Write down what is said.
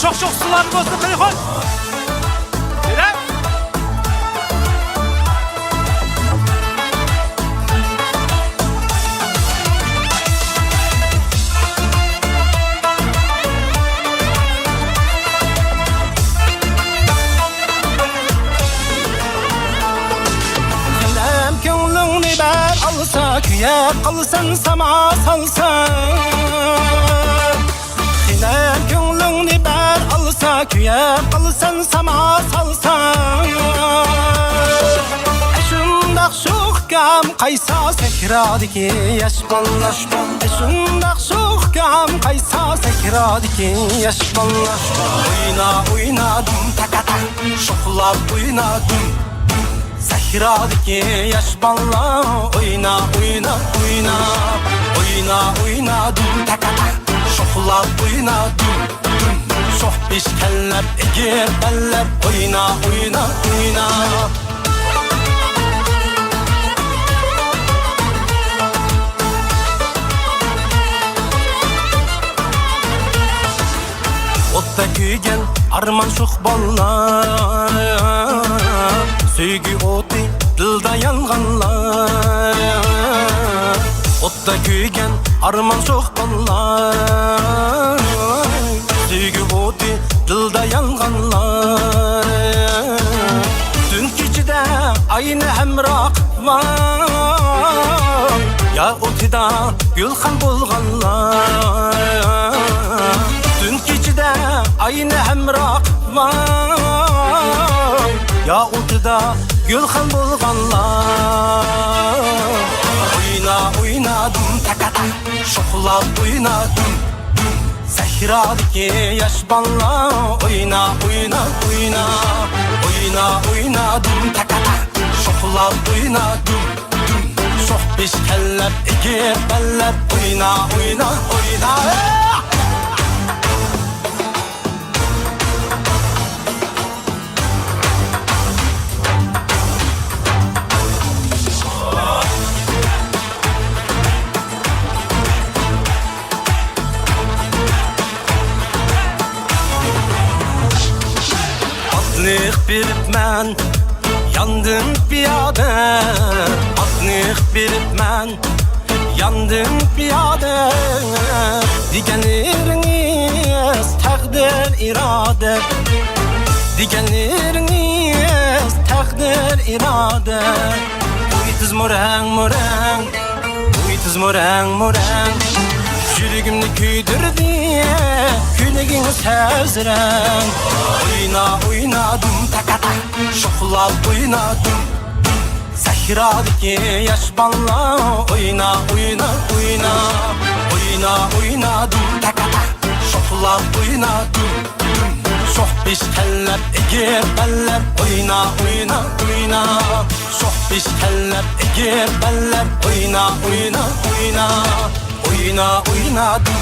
çok çok sularını bozdu telefon. Nere? Kalem gönlünü ber alsa, küye kalsan sama salsa. Kalem gönlünü ber alsa, küye kalsan sama salsa. Eşundak şuhkam kaysa sekradiki yaş ballar. Eşundak şuhkam kaysa sekradiki yaş ballar. Oynadım takata, şoklap oynadım. Sehradaki yaş balla oynadım takata, şoklap oynadım. Şoh pişkenler ege beller oyna. Otta kuygen arman şoh ballar, söygü otu dılda yanganlar. Otta kuygen arman şoh ballar, söygü otu dılda yanganlar. Dün keçide aynı hemrak var, ya otida gülhan bulganlar. Dün keçide aynı hemrak var, ya otida gülhan bulganlar. Oynadım takata, şoklap oynadım. Sehradaki yaş balla oynadım takata, şoklap oynadım. Şoh pişkenler ege beller oyna. Atlık biripmen, yandım piyade. Atlık biripmen, yandım piyade. Digenleriniz takdir irade. Digenleriniz takdir irade. Uytuz morang, uytuz morang. Yüreğimni küydürdü, külegin sezren. Oynadım takata, şoklap oynadım. Sehradaki yaş balla oynadım takata, şoklap oynadım. Şoh pişkenler ege beller oyna. Şoh pişkenler ege beller oyna. Oynadım